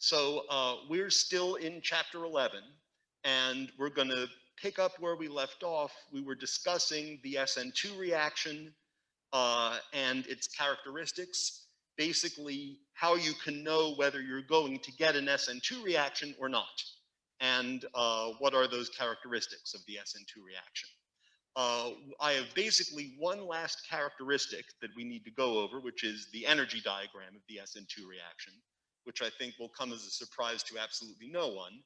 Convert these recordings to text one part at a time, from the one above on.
So we're still in chapter 11, and we're going to pick up where we left off. We were discussing the SN2 reaction and its characteristics, basically how you can know whether you're going to get an SN2 reaction or not, and what are those characteristics of the SN2 reaction. I have basically one last characteristic that we need to go over, which is the energy diagram of the SN2 reaction, which I think will come as a surprise to absolutely no one.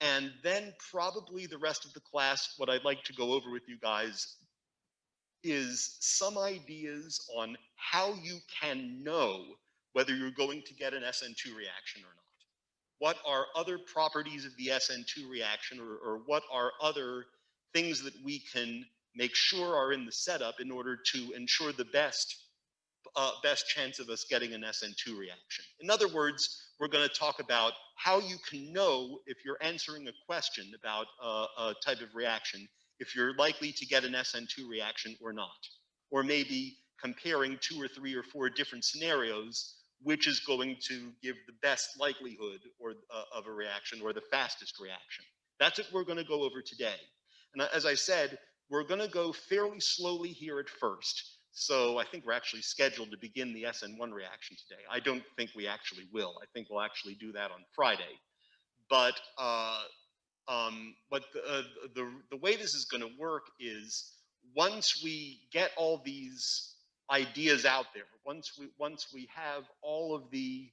And then probably the rest of the class, what I'd like to go over with you guys is some ideas on how you can know whether you're going to get an SN2 reaction or not. What are other properties of the SN2 reaction, or what are other things that we can make sure are in the setup in order to ensure the best chance of us getting an SN2 reaction. In other words, we're going to talk about how you can know if you're answering a question about a type of reaction, if you're likely to get an SN2 reaction or not. Or maybe comparing 2 or 3 or 4 different scenarios, which is going to give the best likelihood of a reaction or the fastest reaction. That's what we're going to go over today. And as I said, we're going to go fairly slowly here at first. So I think we're actually scheduled to begin the SN1 reaction today. I don't think we actually will. I think we'll actually do that on Friday. But the way this is going to work is once we get all these ideas out there, once we have all of the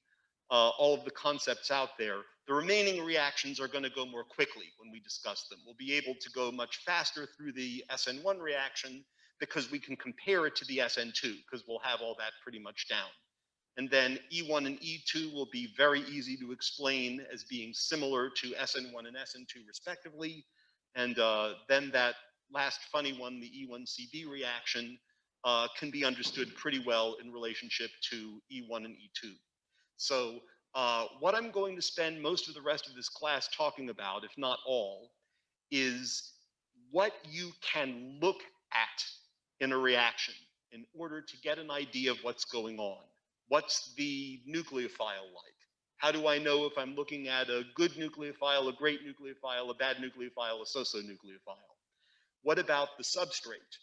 concepts out there, the remaining reactions are going to go more quickly when we discuss them. We'll be able to go much faster through the SN1 reaction because we can compare it to the SN2 because we'll have all that pretty much down. And then E1 and E2 will be very easy to explain as being similar to SN1 and SN2 respectively. And then that last funny one, the E1CB reaction, can be understood pretty well in relationship to E1 and E2. So what I'm going to spend most of the rest of this class talking about, if not all, is what you can look at in a reaction in order to get an idea of what's going on. What's the nucleophile like? How do I know if I'm looking at a good nucleophile, a great nucleophile, a bad nucleophile, a so-so nucleophile? What about the substrate?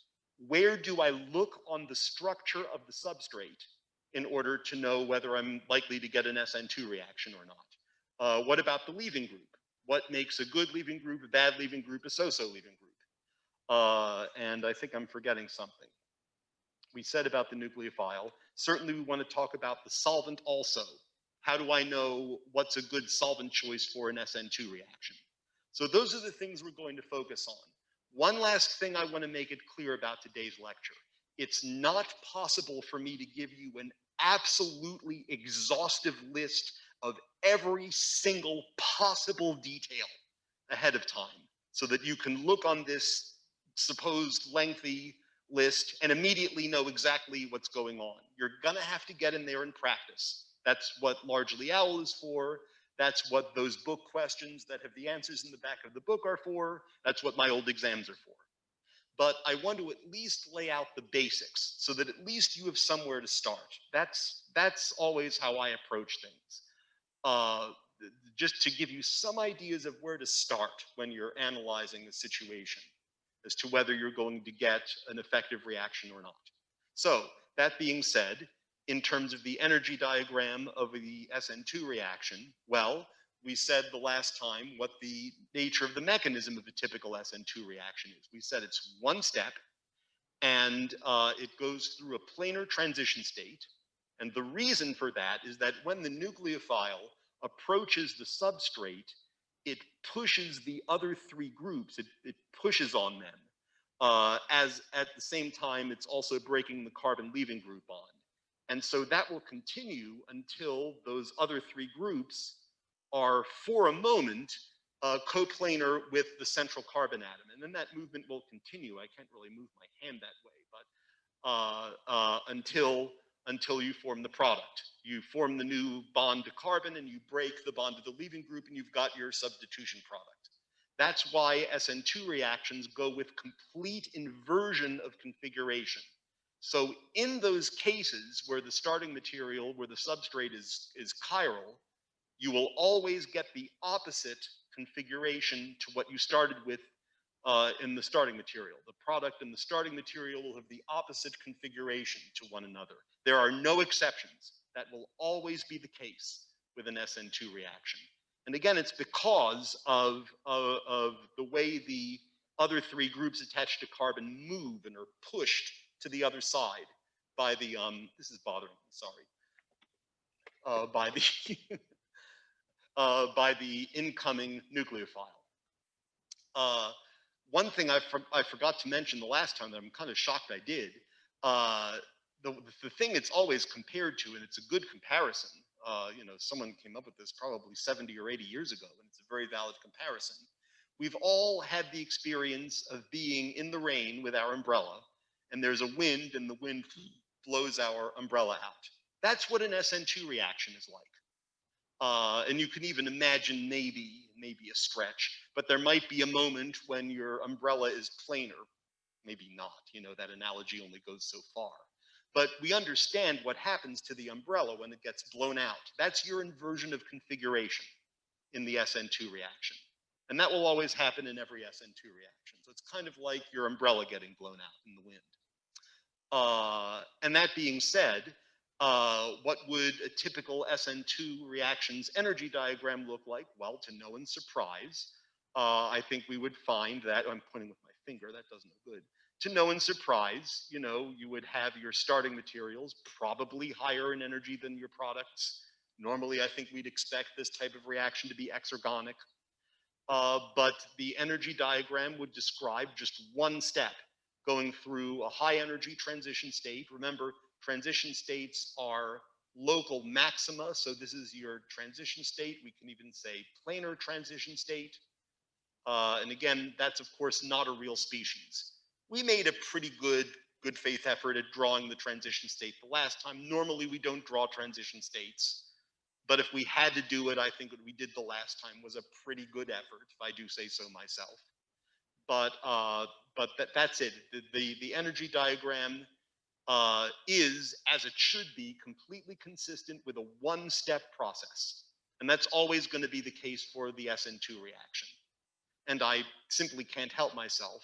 Where do I look on the structure of the substrate in order to know whether I'm likely to get an SN2 reaction or not? What about the leaving group? What makes a good leaving group, a bad leaving group, a so-so leaving group? And I think I'm forgetting something. We said about the nucleophile. Certainly we want to talk about the solvent also. How do I know what's a good solvent choice for an SN2 reaction? So those are the things we're going to focus on. One last thing I want to make it clear about today's lecture. It's not possible for me to give you an absolutely exhaustive list of every single possible detail ahead of time so that you can look on this supposed lengthy list and immediately know exactly what's going on. You're going to have to get in there and practice. That's what Largely OWL is for. That's what those book questions that have the answers in the back of the book are for. That's what my old exams are for. But I want to at least lay out the basics so that at least you have somewhere to start. That's always how I approach things. Just to give you some ideas of where to start when you're analyzing a situation as to whether you're going to get an effective reaction or not. So that being said, in terms of the energy diagram of the SN2 reaction, well, we said the last time what the nature of the mechanism of a typical SN2 reaction is. We said it's one step, and it goes through a planar transition state. And the reason for that is that when the nucleophile approaches the substrate, it pushes the other 3 groups, it pushes on them, as at the same time it's also breaking the carbon leaving group bond. And so that will continue until those other 3 groups are, for a moment, coplanar with the central carbon atom. And then that movement will continue. I can't really move my hand that way, but until you form the product. You form the new bond to carbon and you break the bond to the leaving group and you've got your substitution product. That's why SN2 reactions go with complete inversion of configuration. So in those cases where the starting material, where the substrate is chiral, you will always get the opposite configuration to what you started with in the starting material. The product and the starting material will have the opposite configuration to one another. There are no exceptions. That will always be the case with an SN2 reaction. And again, it's because of the way the other three groups attached to carbon move and are pushed to the other side by the, this is bothering me, sorry, by the, by the incoming nucleophile. One thing I forgot to mention the last time that I'm kind of shocked I did, the thing it's always compared to, and it's a good comparison, you know, someone came up with this probably 70 or 80 years ago, and it's a very valid comparison. We've all had the experience of being in the rain with our umbrella, and there's a wind, and the wind blows our umbrella out. That's what an SN2 reaction is like. And you can even imagine maybe a stretch, but there might be a moment when your umbrella is planar. Maybe not, you know, that analogy only goes so far. But we understand what happens to the umbrella when it gets blown out. That's your inversion of configuration in the SN2 reaction. And that will always happen in every SN2 reaction. So it's kind of like your umbrella getting blown out in the wind. And that being said, what would a typical SN2 reaction's energy diagram look like? Well, to no one's surprise, I think we would find that, I'm pointing with my finger, that does no good. To no one's surprise, you know, you would have your starting materials probably higher in energy than your products. Normally, I think we'd expect this type of reaction to be exergonic. But the energy diagram would describe just one step, going through a high energy transition state. Remember, transition states are local maxima, so this is your transition state. We can even say planar transition state. And again, that's of course not a real species. We made a pretty good faith effort at drawing the transition state the last time. Normally we don't draw transition states, but if we had to do it, I think what we did the last time was a pretty good effort, if I do say so myself. But that's it. The energy diagram is, as it should be, completely consistent with a one-step process. And that's always going to be the case for the SN2 reaction. And I simply can't help myself.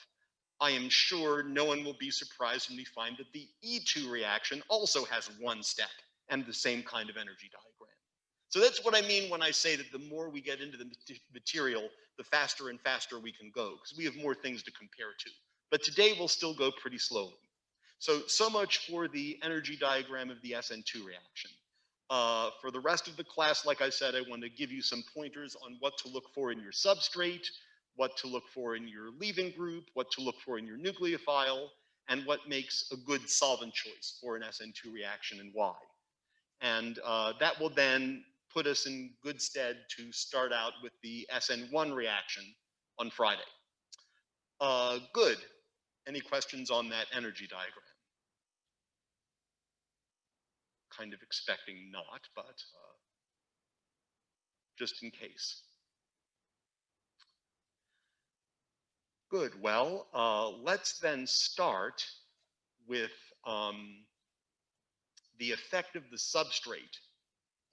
I am sure no one will be surprised when we find that the E2 reaction also has one step and the same kind of energy diagram. So that's what I mean when I say that the more we get into the material, the faster and faster we can go, because we have more things to compare to. But today we'll still go pretty slowly. So much for the energy diagram of the SN2 reaction. For the rest of the class, like I said, I want to give you some pointers on what to look for in your substrate, what to look for in your leaving group, what to look for in your nucleophile, and what makes a good solvent choice for an SN2 reaction and why. And that will then put us in good stead to start out with the SN1 reaction on Friday. Good. Any questions on that energy diagram? Kind of expecting not, but just in case. Good. Well, let's then start with the effect of the substrate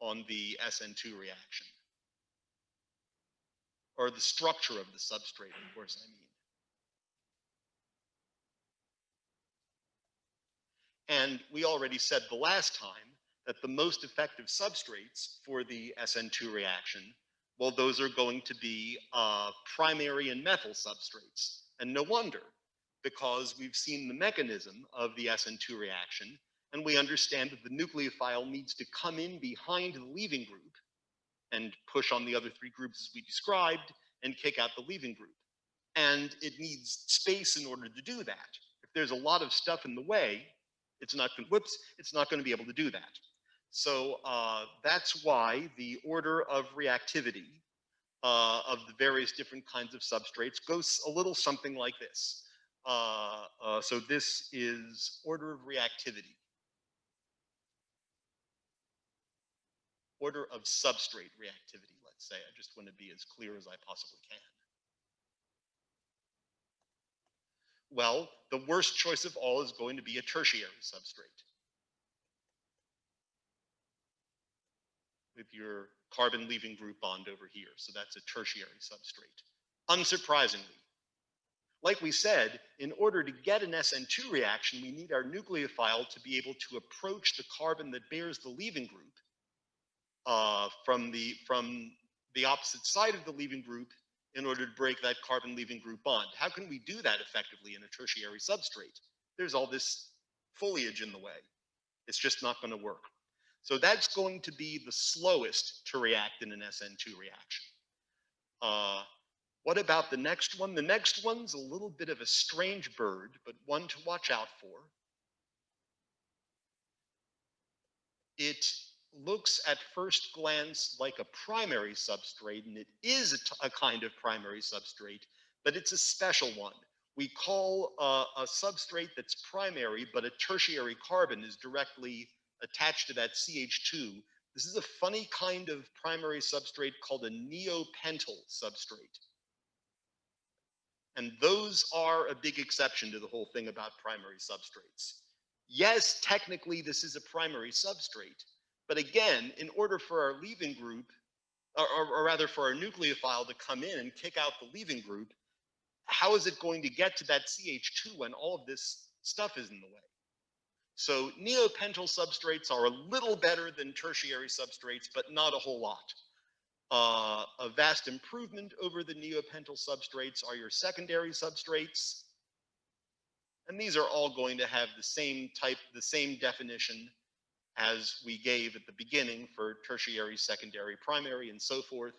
on the SN2 reaction. Or the structure of the substrate, of course, I mean. And we already said the last time that the most effective substrates for the SN2 reaction, well, those are going to be primary and methyl substrates. And no wonder, because we've seen the mechanism of the SN2 reaction, and we understand that the nucleophile needs to come in behind the leaving group and push on the other three groups as we described and kick out the leaving group. And it needs space in order to do that. If there's a lot of stuff in the way, it's not going to be able to do that. So that's why the order of reactivity of the various different kinds of substrates goes a little something like this. So this is order of reactivity. Order of substrate reactivity, let's say. I just want to be as clear as I possibly can. Well, the worst choice of all is going to be a tertiary substrate. with your carbon leaving group bond over here. So that's a tertiary substrate. Unsurprisingly, like we said, in order to get an SN2 reaction, we need our nucleophile to be able to approach the carbon that bears the leaving group from the opposite side of the leaving group in order to break that carbon leaving group bond. How can we do that effectively in a tertiary substrate? There's all this foliage in the way. It's just not going to work. So that's going to be the slowest to react in an SN2 reaction. What about the next one? The next one's a little bit of a strange bird, but one to watch out for. It looks at first glance like a primary substrate, and it is a kind of primary substrate, but it's a special one. We call a substrate that's primary, but a tertiary carbon is directly attached to that CH2. This is a funny kind of primary substrate called a neopentyl substrate. And those are a big exception to the whole thing about primary substrates. Yes, technically this is a primary substrate, but again, in order for our leaving group, or rather for our nucleophile to come in and kick out the leaving group, how is it going to get to that CH2 when all of this stuff is in the way? So neopentyl substrates are a little better than tertiary substrates, but not a whole lot. A vast improvement over the neopentyl substrates are your secondary substrates. And these are all going to have the same type, the same definition as we gave at the beginning for tertiary, secondary, primary, and so forth.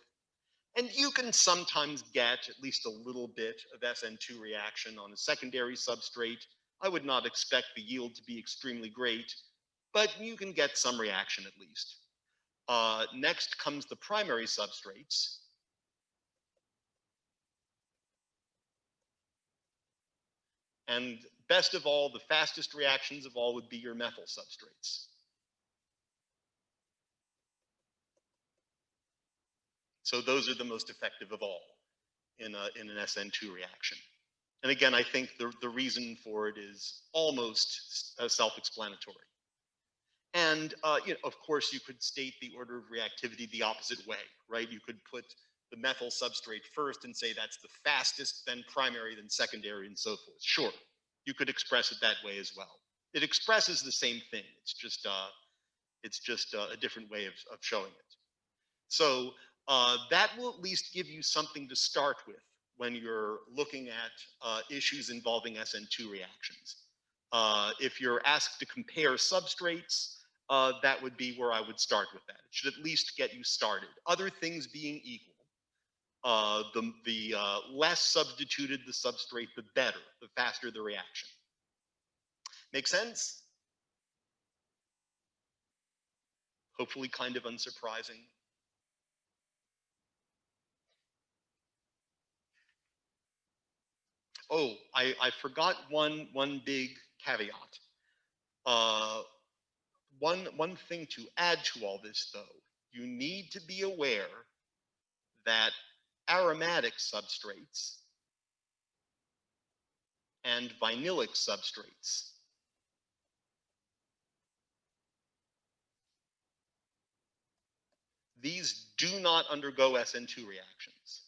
And you can sometimes get at least a little bit of SN2 reaction on a secondary substrate. I would not expect the yield to be extremely great, but you can get some reaction at least. Next comes the primary substrates. And best of all, the fastest reactions of all would be your methyl substrates. So those are the most effective of all in an SN2 reaction. And again, I think the reason for it is almost self-explanatory. And you know, of course, you could state the order of reactivity the opposite way, right? You could put the methyl substrate first and say that's the fastest, then primary, then secondary, and so forth. Sure, you could express it that way as well. It expresses the same thing. It's just a different way of showing it. So that will at least give you something to start with when you're looking at issues involving SN2 reactions. If you're asked to compare substrates, that would be where I would start with that. It should at least get you started. Other things being equal, the less substituted the substrate, the better, the faster the reaction. Make sense? Hopefully kind of unsurprising. Oh, I forgot one big caveat. One thing to add to all this, though, you need to be aware that aromatic substrates and vinylic substrates these do not undergo SN2 reactions.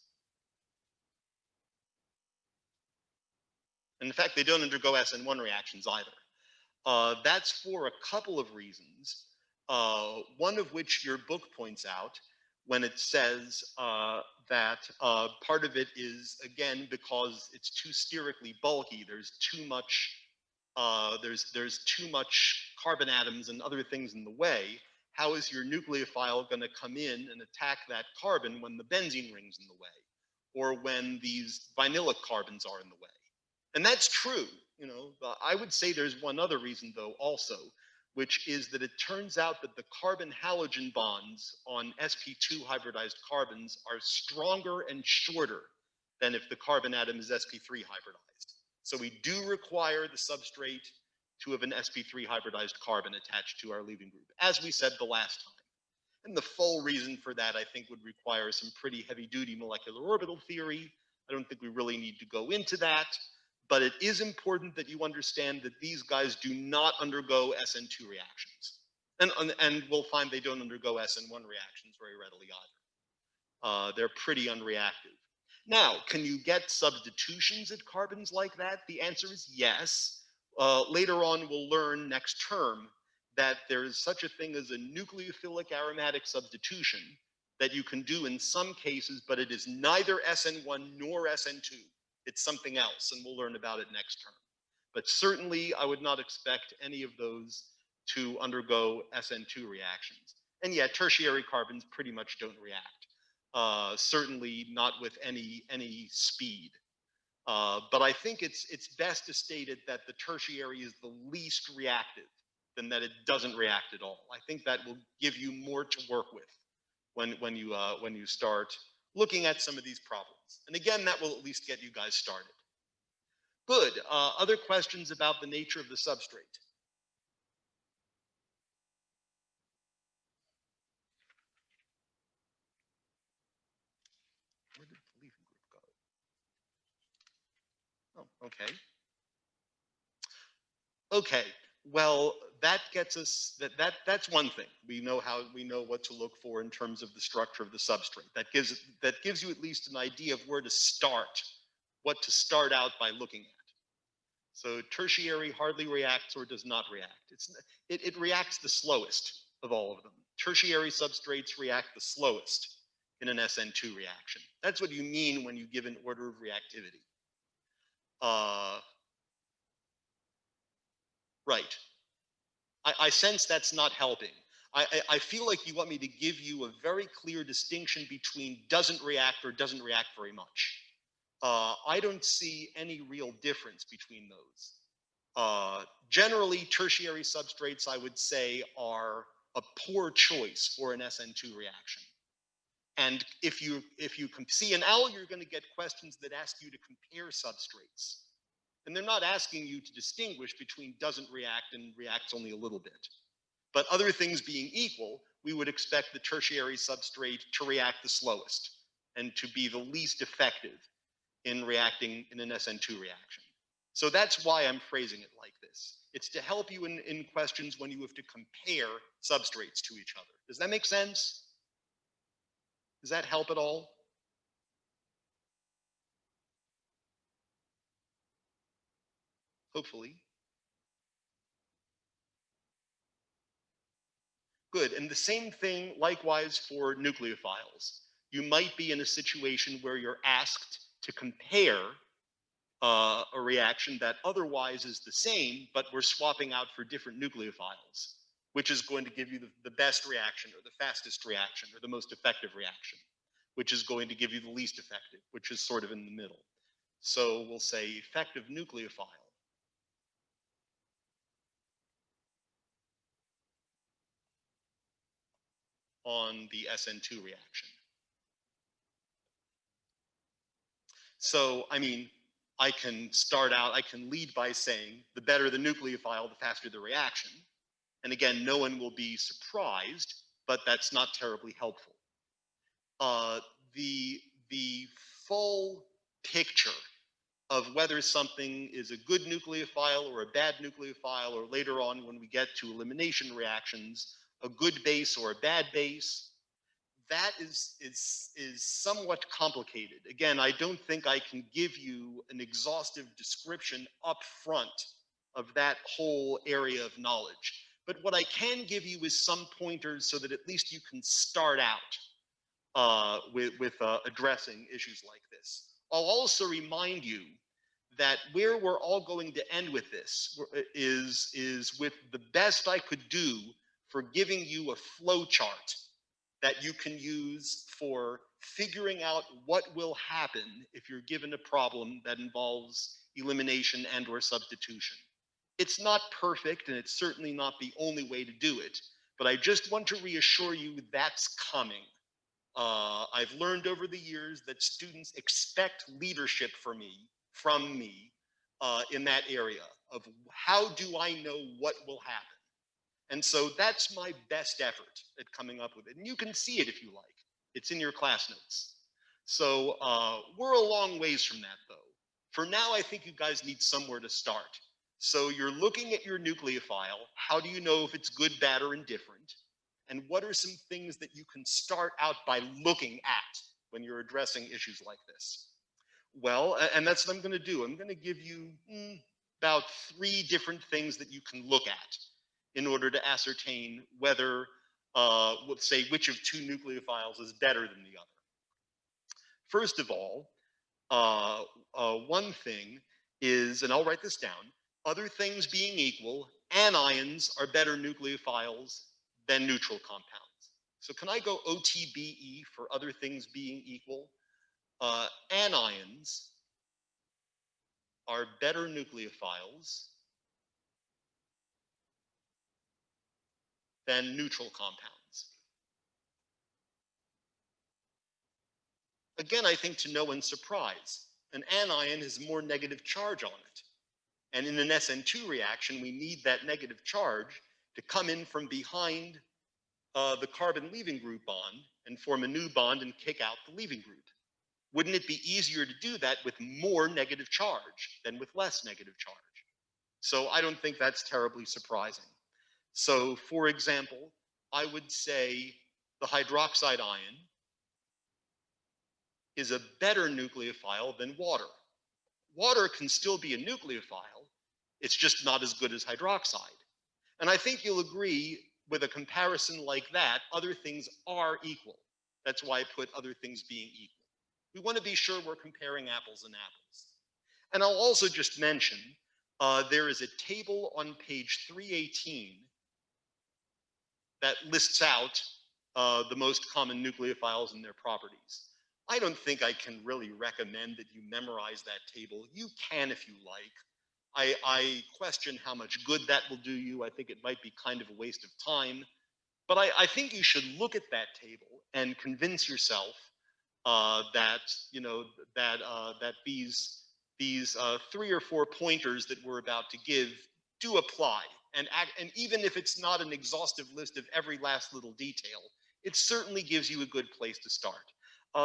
And in fact, they don't undergo SN1 reactions either. That's for a couple of reasons, one of which your book points out when it says that part of it is, again, because it's too sterically bulky. There's too much there's too much carbon atoms and other things in the way. How is your nucleophile going to come in and attack that carbon when the benzene ring's in the way, or when these vinylic carbons are in the way? And that's true. You know, I would say there's one other reason, though, also, which is that it turns out that the carbon halogen bonds on sp2 hybridized carbons are stronger and shorter than if the carbon atom is sp3 hybridized. So we do require the substrate to have an sp3 hybridized carbon attached to our leaving group, as we said the last time. And the full reason for that, I think, would require some pretty heavy-duty molecular orbital theory. I don't think we really need to go into that. But it is important that you understand that these guys do not undergo SN2 reactions. And we'll find they don't undergo SN1 reactions very readily either. They're pretty unreactive. Now, can you get substitutions at carbons like that? The answer is yes. Later on, we'll learn next term that there is such a thing as a nucleophilic aromatic substitution that you can do in some cases, but it is neither SN1 nor SN2. It's something else, and we'll learn about it next term. But certainly, I would not expect any of those to undergo SN2 reactions. And yet, tertiary carbons pretty much don't react. Certainly not with any speed. But I think it's best to state it that the tertiary is the least reactive than that it doesn't react at all. I think that will give you more to work with when you start looking at some of these problems. And again, that will at least get you guys started. Good. Other questions about the nature of the substrate? Where did the leaving group go? Oh, okay. Okay. Well, that gets us that's one thing. We know what to look for in terms of the structure of the substrate. That gives you at least an idea of where to start, what to start out by looking at. So tertiary hardly reacts or does not react. It reacts the slowest of all of them. Tertiary substrates react the slowest in an SN2 reaction. That's what you mean when you give an order of reactivity. Right. I sense that's not helping. I feel like you want me to give you a very clear distinction between doesn't react or doesn't react very much. I don't see any real difference between those. Generally, tertiary substrates, I would say, are a poor choice for an SN2 reaction. And if you see, in OWL, you're going to get questions that ask you to compare substrates. And they're not asking you to distinguish between doesn't react and reacts only a little bit. But other things being equal, we would expect the tertiary substrate to react the slowest and to be the least effective in reacting in an SN2 reaction. So that's why I'm phrasing it like this. It's to help you in questions when you have to compare substrates to each other. Does that make sense? Does that help at all? Hopefully. Good. And the same thing likewise for nucleophiles. You might be in a situation where you're asked to compare a reaction that otherwise is the same, but we're swapping out for different nucleophiles, which is going to give you the best reaction or the fastest reaction or the most effective reaction, which is going to give you the least effective, which is sort of in the middle. So we'll say effective nucleophile on the SN2 reaction. So, I mean, I can lead by saying the better the nucleophile, the faster the reaction. And again, no one will be surprised, but that's not terribly helpful. The full picture of whether something is a good nucleophile or a bad nucleophile, or later on when we get to elimination reactions, a good base or a bad base, that is somewhat complicated. Again, I don't think I can give you an exhaustive description up front of that whole area of knowledge. But what I can give you is some pointers so that at least you can start out with addressing issues like this. I'll also remind you that where we're all going to end with this is with the best I could do for giving you a flow chart that you can use for figuring out what will happen if you're given a problem that involves elimination and or substitution. It's not perfect, and it's certainly not the only way to do it, but I just want to reassure you that's coming. I've learned over the years that students expect leadership from me in that area of how do I know what will happen. And so that's my best effort at coming up with it. And you can see it if you like. It's in your class notes. So we're a long ways from that, though. For now, I think you guys need somewhere to start. So you're looking at your nucleophile. How do you know if it's good, bad, or indifferent? And what are some things that you can start out by looking at when you're addressing issues like this? Well, and that's what I'm going to do. I'm going to give you about 3 different things that you can look at in order to ascertain whether, let's say, which of 2 nucleophiles is better than the other. First of all, one thing is, and I'll write this down, other things being equal, anions are better nucleophiles than neutral compounds. So can I go OTBE for other things being equal? Anions are better nucleophiles than neutral compounds. Again, I think to no one's surprise, an anion has more negative charge on it. And in an SN2 reaction, we need that negative charge to come in from behind the carbon leaving group bond and form a new bond and kick out the leaving group. Wouldn't it be easier to do that with more negative charge than with less negative charge? So I don't think that's terribly surprising. So for example, I would say the hydroxide ion is a better nucleophile than water. Water can still be a nucleophile, it's just not as good as hydroxide. And I think you'll agree with a comparison like that, other things are equal. That's why I put other things being equal. We want to be sure we're comparing apples and apples. And I'll also just mention, there is a table on page 318 that lists out the most common nucleophiles and their properties. I don't think I can really recommend that you memorize that table. You can if you like. I question how much good that will do you. I think it might be kind of a waste of time. But I think you should look at that table and convince yourself that these 3 or 4 pointers that we're about to give do apply. And even if it's not an exhaustive list of every last little detail, it certainly gives you a good place to start.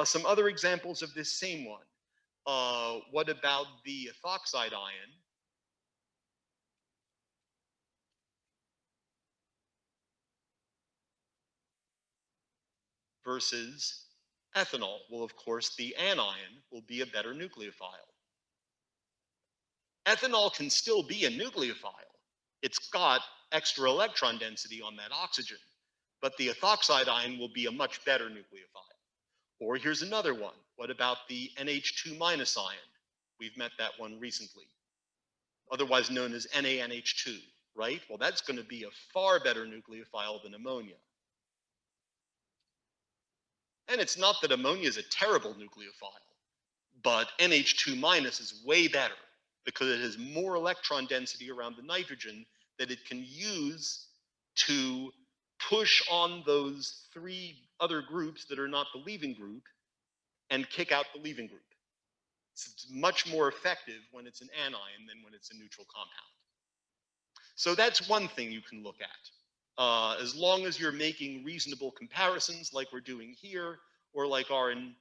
Some other examples of this same one. What about the ethoxide ion? Versus ethanol. Well, of course, the anion will be a better nucleophile. Ethanol can still be a nucleophile. It's got extra electron density on that oxygen, but the ethoxide ion will be a much better nucleophile. Or here's another one. What about the NH2 minus ion? We've met that one recently, otherwise known as NaNH2, right? Well, that's going to be a far better nucleophile than ammonia. And it's not that ammonia is a terrible nucleophile, but NH2 minus is way better because it has more electron density around the nitrogen that it can use to push on those 3 other groups that are not the leaving group and kick out the leaving group. So it's much more effective when it's an anion than when it's a neutral compound. So that's one thing you can look at. As long as you're making reasonable comparisons like we're doing here, or like are in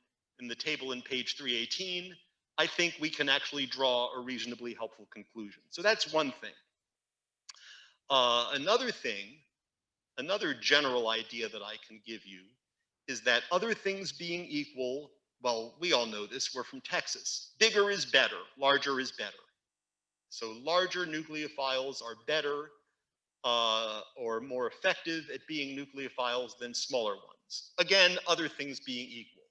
the table in page 318, I think we can actually draw a reasonably helpful conclusion. So that's one thing. Another general idea that I can give you is that other things being equal, well, we all know this, we're from Texas. Bigger is better, larger is better. So larger nucleophiles are better or more effective at being nucleophiles than smaller ones. Again, other things being equal.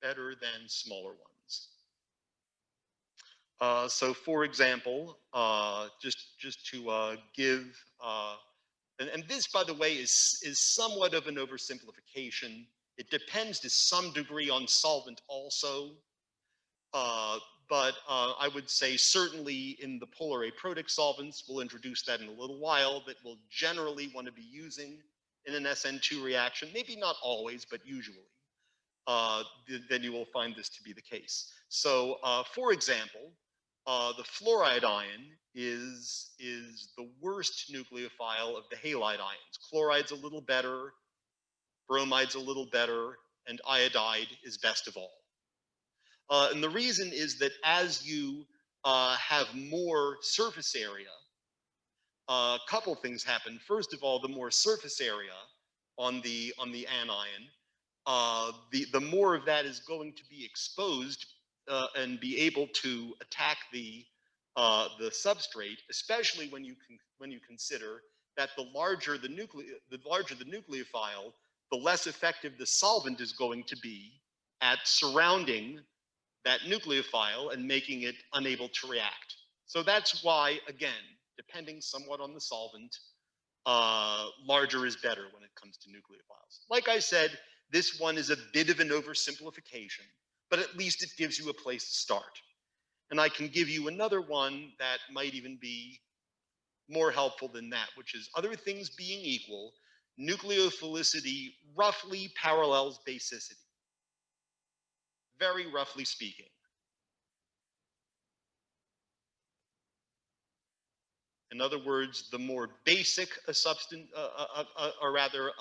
Better than smaller ones. So for example, just to give, and this, by the way, is somewhat of an oversimplification. It depends to some degree on solvent also. But I would say certainly in the polar aprotic solvents, we'll introduce that in a little while, that we'll generally want to be using in an SN2 reaction, maybe not always, but usually, then you will find this to be the case. So for example, the fluoride ion is the worst nucleophile of the halide ions. Chloride's a little better, bromide's a little better, and iodide is best of all. And the reason is that as you have more surface area, a couple things happen. First of all, the more surface area on the anion, the more of that is going to be exposed and be able to attack the substrate, especially when you consider that the larger the nucleophile, the less effective the solvent is going to be at surrounding that nucleophile and making it unable to react. So that's why, again, depending somewhat on the solvent, larger is better when it comes to nucleophiles. Like I said, this one is a bit of an oversimplification, but at least it gives you a place to start. And I can give you another one that might even be more helpful than that, which is other things being equal, nucleophilicity roughly parallels basicity, very roughly speaking. In other words, the more basic a substance, or rather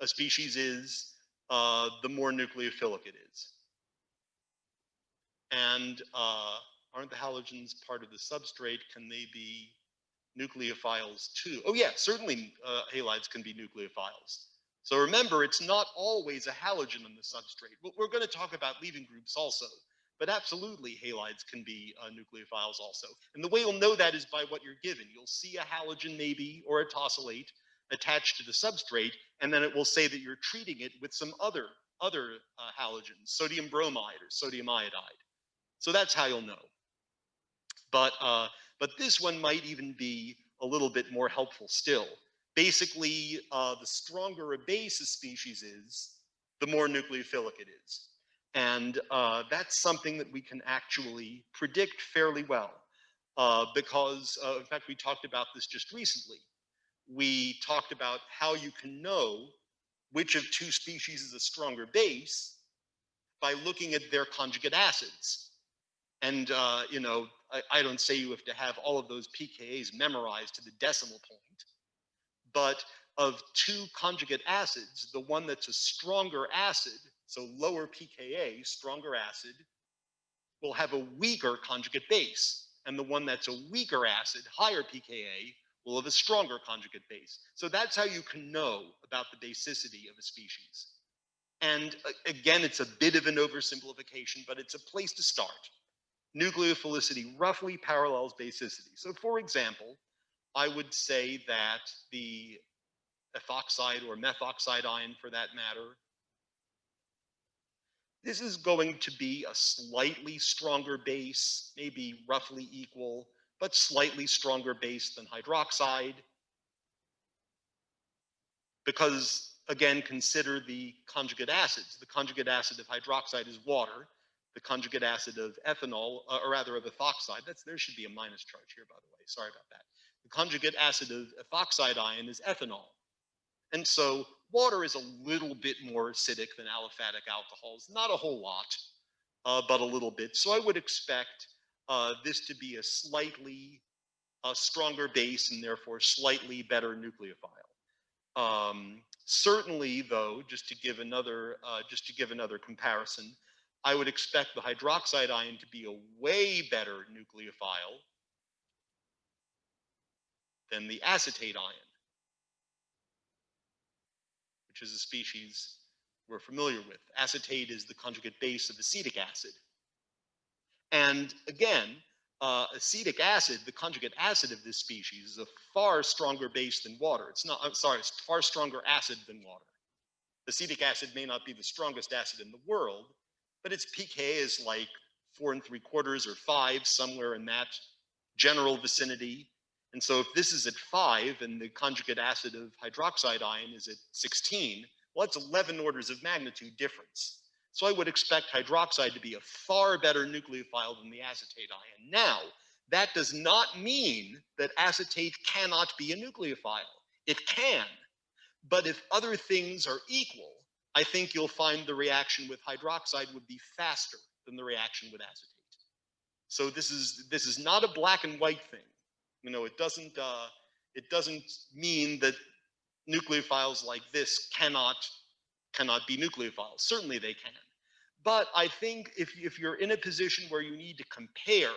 a species is, the more nucleophilic it is. And aren't the halogens part of the substrate? Can they be nucleophiles too? Oh yeah, certainly halides can be nucleophiles. So remember, it's not always a halogen on the substrate. We're going to talk about leaving groups also, but absolutely halides can be nucleophiles also. And the way you'll know that is by what you're given. You'll see a halogen maybe, or a tosylate attached to the substrate, and then it will say that you're treating it with some other halogens, sodium bromide or sodium iodide. So that's how you'll know. But this one might even be a little bit more helpful still. Basically, the stronger a base a species is, the more nucleophilic it is. And that's something that we can actually predict fairly well. Because, in fact, we talked about this just recently. We talked about how you can know which of two species is a stronger base by looking at their conjugate acids. And, you know, I don't say you have to have all of those pKa's memorized to the decimal point, but of two conjugate acids, the one that's a stronger acid, so lower pKa, stronger acid, will have a weaker conjugate base. And the one that's a weaker acid, higher pKa, will have a stronger conjugate base. So that's how you can know about the basicity of a species. And again, it's a bit of an oversimplification, but it's a place to start. Nucleophilicity roughly parallels basicity. So for example, I would say that the ethoxide or methoxide ion, for that matter, this is going to be a slightly stronger base, maybe roughly equal, but slightly stronger base than hydroxide. Because, again, consider the conjugate acids. The conjugate acid of hydroxide is water. The conjugate acid of ethanol, or rather of ethoxide, there should be a minus charge here, by the way, sorry about that. The conjugate acid of ethoxide ion is ethanol. And so water is a little bit more acidic than aliphatic alcohols, not a whole lot, but a little bit. So I would expect this to be a slightly stronger base and therefore slightly better nucleophile. Certainly, though, just to give another comparison, I would expect the hydroxide ion to be a way better nucleophile than the acetate ion, which is a species we're familiar with. Acetate is the conjugate base of acetic acid. And again, acetic acid, the conjugate acid of this species, is a far stronger base than water. It's far stronger acid than water. Acetic acid may not be the strongest acid in the world, but its pKa is like 4 3/4 or 5, somewhere in that general vicinity. And so if this is at 5 and the conjugate acid of hydroxide ion is at 16, well, that's 11 orders of magnitude difference. So I would expect hydroxide to be a far better nucleophile than the acetate ion. Now, that does not mean that acetate cannot be a nucleophile. It can. But if other things are equal, I think you'll find the reaction with hydroxide would be faster than the reaction with acetate. So this is not a black and white thing. You know, it doesn't mean that nucleophiles like this cannot be nucleophiles. Certainly they can. But I think if you're in a position where you need to compare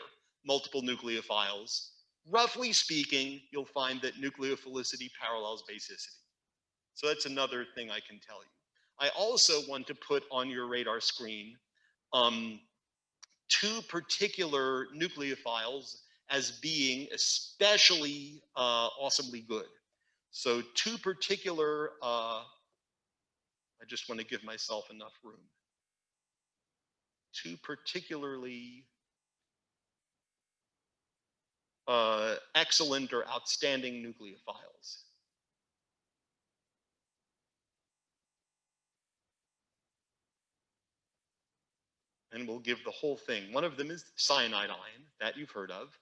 multiple nucleophiles, roughly speaking, you'll find that nucleophilicity parallels basicity. So that's another thing I can tell you. I also want to put on your radar screen two particular nucleophiles as being especially awesomely good. So two particular, I just want to give myself enough room. Two particularly excellent or outstanding nucleophiles. And we'll give the whole thing. One of them is cyanide ion, that you've heard of.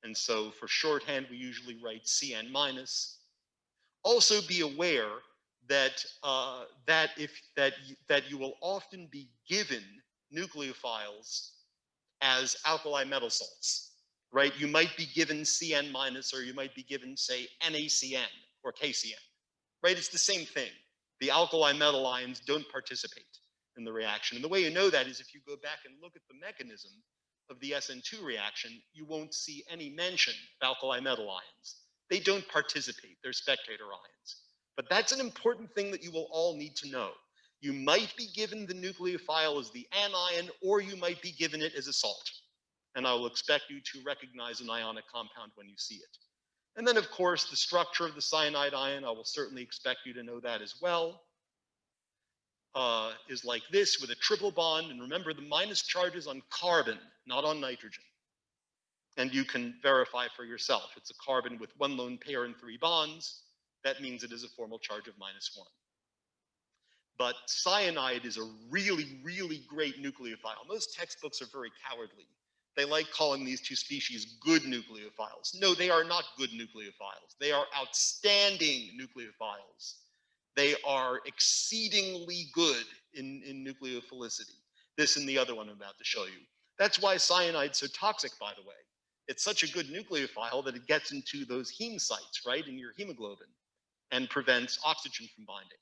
And so for shorthand, we usually write Cn minus. Also be aware that that you will often be given nucleophiles as alkali metal salts, right? You might be given Cn minus, or you might be given, say, NaCN or KCN, right? It's the same thing. The alkali metal ions don't participate in the reaction. And the way you know that is if you go back and look at the mechanism of the SN2 reaction, you won't see any mention of alkali metal ions. They don't participate, they're spectator ions. But that's an important thing that you will all need to know. You might be given the nucleophile as the anion, or you might be given it as a salt. And I will expect you to recognize an ionic compound when you see it. And then, of course, the structure of the cyanide ion, I will certainly expect you to know that as well, is like this with a triple bond. And remember, the minus charge is on carbon, not on nitrogen. And you can verify for yourself. It's a carbon with one lone pair and 3 bonds. That means it is a formal charge of -1. But cyanide is a really, really great nucleophile. Most textbooks are very cowardly. They like calling these two species good nucleophiles. No, they are not good nucleophiles. They are outstanding nucleophiles. They are exceedingly good in nucleophilicity. This and the other one I'm about to show you. That's why cyanide's so toxic, by the way. It's such a good nucleophile that it gets into those heme sites, right, in your hemoglobin, and prevents oxygen from binding.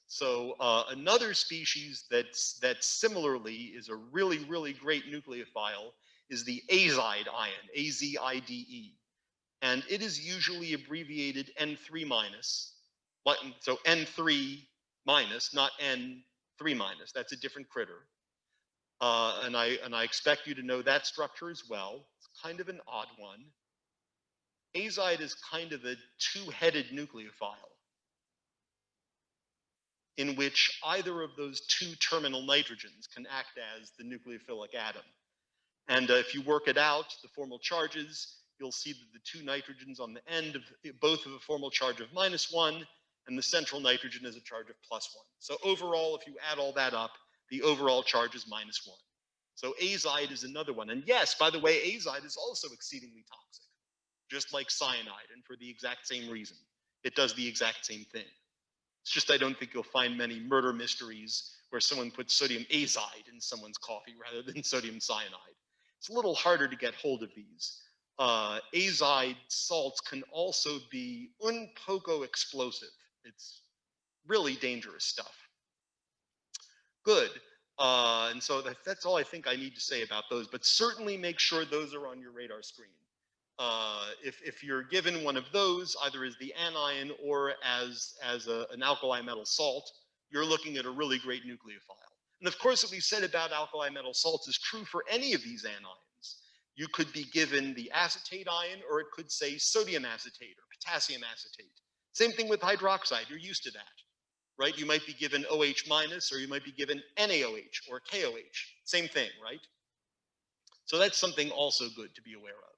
So another species that similarly is a really, really great nucleophile is the azide ion, A-Z-I-D-E. And it is usually abbreviated N3 minus. So N3 minus, not N3 minus. That's a different critter. And I expect you to know that structure as well. It's kind of an odd one. Azide is kind of a two-headed nucleophile, in which either of those two terminal nitrogens can act as the nucleophilic atom. And if you work it out, the formal charges, you'll see that the two nitrogens on the end of both have a formal charge of -1, and the central nitrogen is a charge of +1. So overall, if you add all that up, the overall charge is -1. So azide is another one. And yes, by the way, azide is also exceedingly toxic, just like cyanide, and for the exact same reason. It does the exact same thing. It's just I don't think you'll find many murder mysteries where someone puts sodium azide in someone's coffee rather than sodium cyanide. It's a little harder to get hold of these. Azide salts can also be un poco explosive. It's really dangerous stuff. Good. And so that's all I think I need to say about those, but certainly make sure those are on your radar screen. If you're given one of those, either as the anion or as an alkali metal salt, you're looking at a really great nucleophile. And of course, what we said about alkali metal salts is true for any of these anions. You could be given the acetate ion, or it could say sodium acetate or potassium acetate. Same thing with hydroxide, you're used to that, right? You might be given OH minus, or you might be given NaOH or KOH, same thing, right? So that's something also good to be aware of.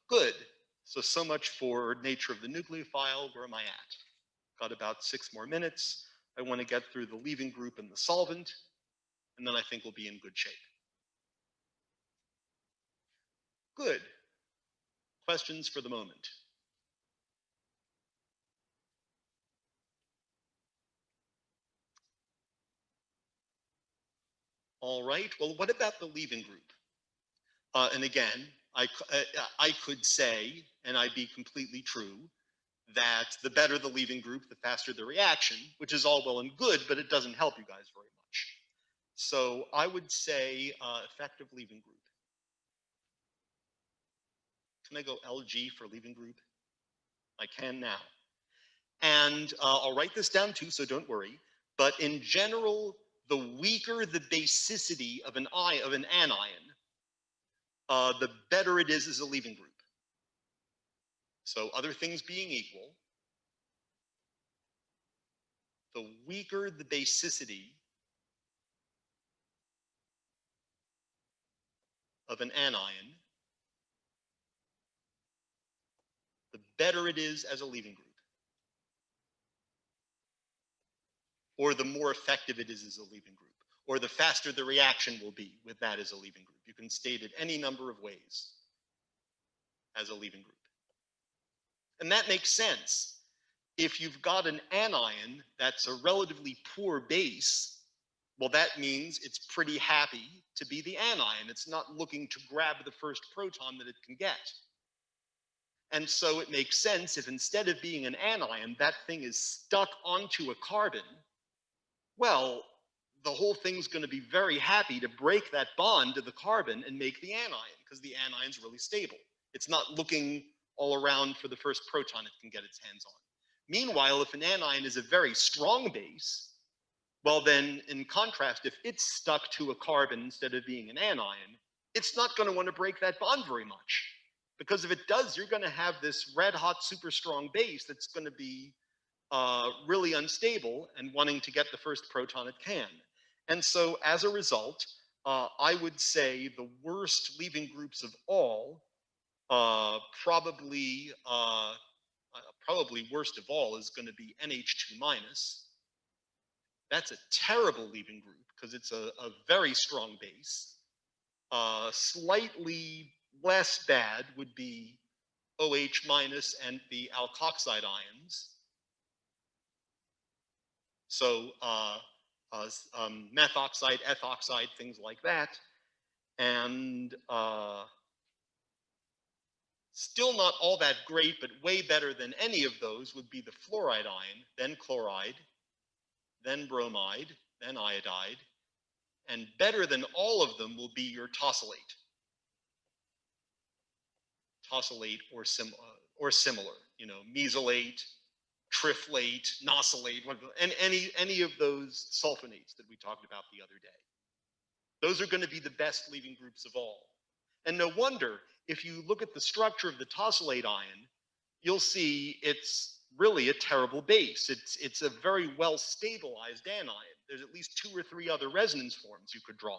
Good. So much for nature of the nucleophile. Where am I at? Got about 6 more minutes. I want to get through the leaving group and the solvent, and then I think we'll be in good shape. Good. Questions for the moment? All right. Well, what about the leaving group? And again, I could say, and I'd be completely true, that the better the leaving group, the faster the reaction, which is all well and good, but it doesn't help you guys very much. So I would say effective leaving group. Can I go LG for leaving group? I can now. And I'll write this down too, so don't worry. But in general, the weaker the basicity of an anion, the better it is as a leaving group. So other things being equal, the weaker the basicity of an anion, the better it is as a leaving group. Or the more effective it is as a leaving group. Or the faster the reaction will be with that as a leaving group. You can state it any number of ways as a leaving group. And that makes sense. If you've got an anion that's a relatively poor base, well, that means it's pretty happy to be the anion. It's not looking to grab the first proton that it can get. And so it makes sense if instead of being an anion, that thing is stuck onto a carbon, well, the whole thing's going to be very happy to break that bond to the carbon and make the anion, because the anion's really stable. It's not looking all around for the first proton it can get its hands on. Meanwhile, if an anion is a very strong base, well then, in contrast, if it's stuck to a carbon instead of being an anion, it's not going to want to break that bond very much. Because if it does, you're going to have this red-hot, super strong base that's going to be really unstable and wanting to get the first proton it can. And so, as a result, I would say the worst leaving groups of all, probably worst of all, is going to be NH2 minus. That's a terrible leaving group because it's a very strong base. Slightly less bad would be OH minus and the alkoxide ions. So methoxide, ethoxide, things like that. And still not all that great, but way better than any of those would be the fluoride ion, then chloride, then bromide, then iodide. And better than all of them will be your tosylate. Tosylate or similar, you know, mesylate, triflate, nosylate, and any of those sulfonates that we talked about the other day. Those are going to be the best leaving groups of all. And no wonder, if you look at the structure of the tosylate ion, you'll see it's really a terrible base. It's a very well stabilized anion. There's at least 2 or 3 other resonance forms you could draw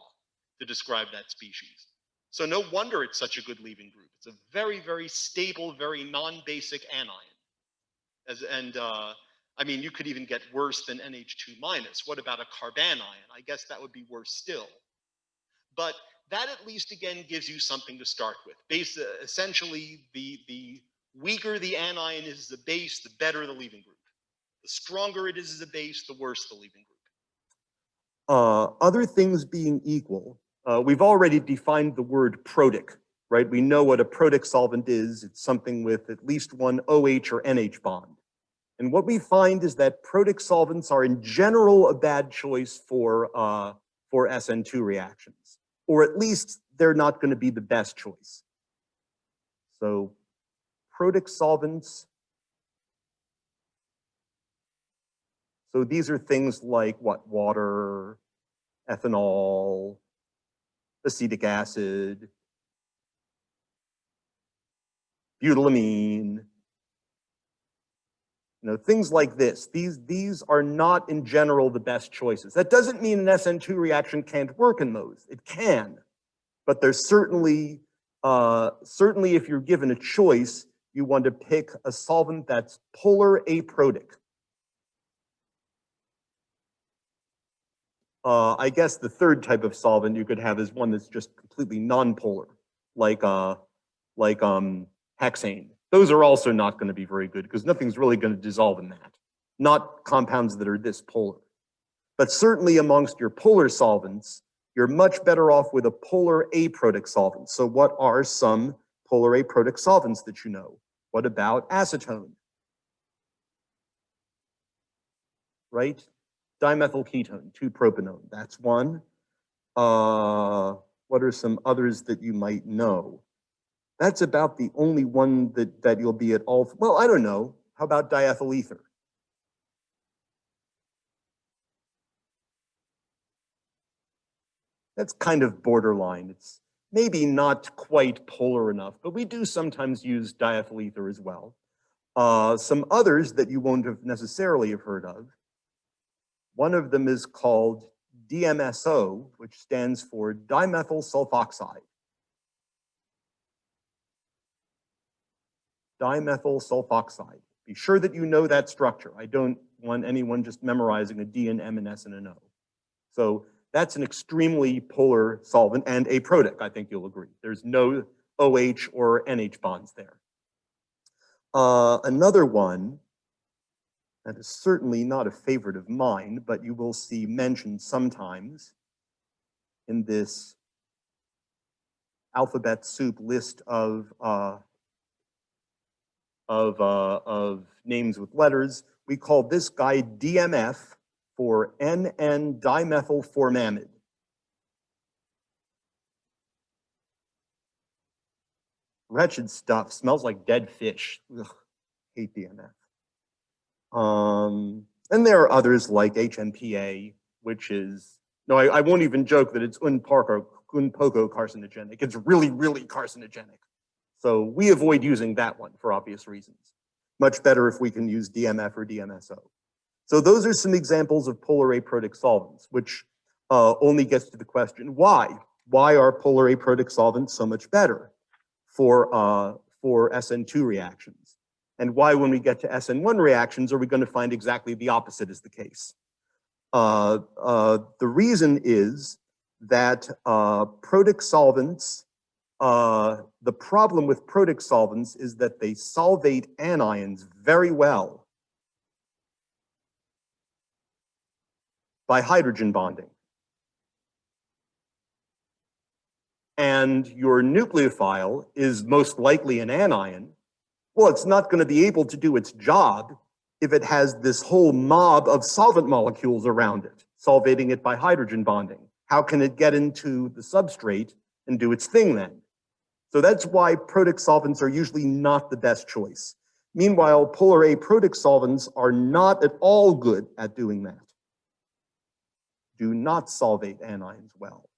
to describe that species. So no wonder it's such a good leaving group. It's a very, very stable, very non-basic anion. I mean, you could even get worse than NH2 minus. What about a carbanion? I guess that would be worse still. But that at least, again, gives you something to start with. Essentially, the weaker the anion is as a base, the better the leaving group. The stronger it is as a base, the worse the leaving group. Other things being equal, we've already defined the word protic, right? We know what a protic solvent is. It's something with at least one OH or NH bond. And what we find is that protic solvents are in general a bad choice for SN2 reactions, or at least they're not going to be the best choice. So protic solvents, so these are things like what? Water, ethanol, acetic acid, butylamine, you know, things like this. These are not in general the best choices. That doesn't mean an SN2 reaction can't work in those. It can, but there's certainly if you're given a choice, you want to pick a solvent that's polar aprotic. I guess the third type of solvent you could have is one that's just completely nonpolar, like hexane. Those are also not going to be very good because nothing's really going to dissolve in that. Not compounds that are this polar. But certainly amongst your polar solvents, you're much better off with a polar aprotic solvent. So what are some polar aprotic solvents that you know? What about acetone? right? Dimethyl ketone, 2-propanone, that's one. What are some others that you might know? That's about the only one that you'll be at all. Well, I don't know. How about diethyl ether? That's kind of borderline. It's maybe not quite polar enough, but we do sometimes use diethyl ether as well. Some others that you won't have necessarily have heard of. One of them is called Dmso, which stands for dimethyl sulfoxide. Dimethyl sulfoxide. Be sure that you know that structure. I don't want anyone just memorizing a D, an M, an S, and an O. So that's an extremely polar solvent and a protic, I think you'll agree. There's no OH or NH bonds there. Another one that is certainly not a favorite of mine, but you will see mentioned sometimes in this alphabet soup list of names with letters. We call this guy DMF for NN-dimethyl formamide. Wretched stuff, smells like dead fish. Ugh, hate DMF. And there are others like HMPA, which is, no, I won't even joke that it's un poco carcinogenic. It's really, really carcinogenic. So we avoid using that one for obvious reasons. Much better if we can use DMF or DMSO. So those are some examples of polar aprotic solvents, which only gets to the question, why? Why are polar aprotic solvents so much better for SN2 reactions? And why, when we get to SN1 reactions, are we going to find exactly the opposite is the case? The reason is that protic solvents, the problem with protic solvents is that they solvate anions very well by hydrogen bonding. And your nucleophile is most likely an anion. Well, it's not going to be able to do its job if it has this whole mob of solvent molecules around it, solvating it by hydrogen bonding. How can it get into the substrate and do its thing then? So that's why protic solvents are usually not the best choice. Meanwhile, polar aprotic solvents are not at all good at doing that. Do not solvate anions well.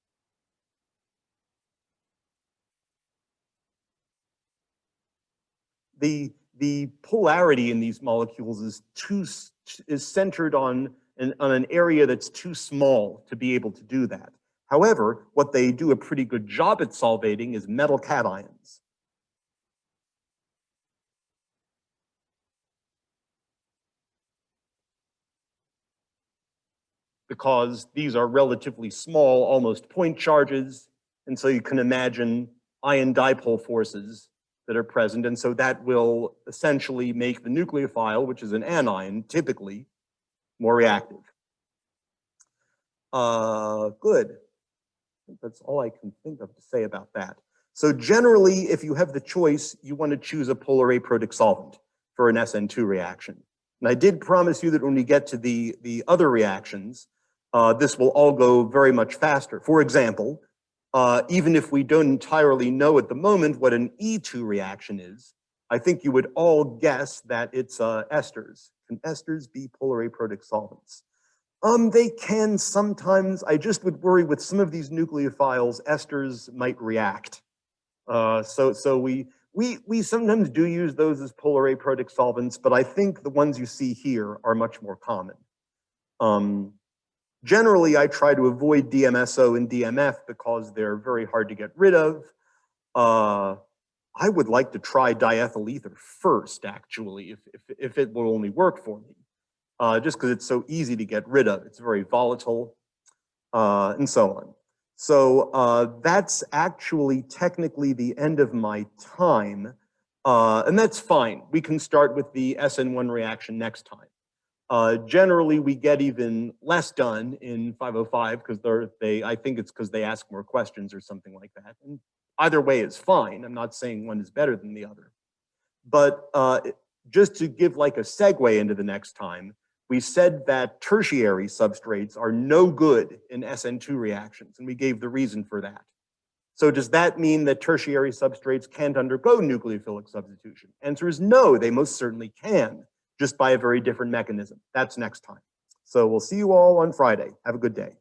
The polarity in these molecules is centered on an area that's too small to be able to do that. However, what they do a pretty good job at solvating is metal cations. Because these are relatively small, almost point charges, and so you can imagine ion dipole forces that are present, and so that will essentially make the nucleophile, which is an anion, typically more reactive. Good. I think that's all I can think of to say about that. So generally, if you have the choice, you want to choose a polar aprotic solvent for an SN2 reaction. And I did promise you that when we get to the other reactions, this will all go very much faster. For example, even if we don't entirely know at the moment what an E2 reaction is, I think you would all guess that it's esters. Can esters be polar aprotic solvents? They can sometimes. I just would worry with some of these nucleophiles, esters might react. So we sometimes do use those as polar aprotic solvents, but I think the ones you see here are much more common. Generally, I try to avoid DMSO and DMF because they're very hard to get rid of. I would like to try diethyl ether first, actually, if it will only work for me, just because it's so easy to get rid of. It's very volatile, and so on. So that's actually technically the end of my time, and that's fine. We can start with the SN1 reaction next time. Generally, we get even less done in 505 because I think it's because they ask more questions or something like that. And either way is fine. I'm not saying one is better than the other. But just to give like a segue into the next time, we said that tertiary substrates are no good in SN2 reactions, and we gave the reason for that. So does that mean that tertiary substrates can't undergo nucleophilic substitution? Answer is no, they most certainly can, just by a very different mechanism. That's next time. So we'll see you all on Friday. Have a good day.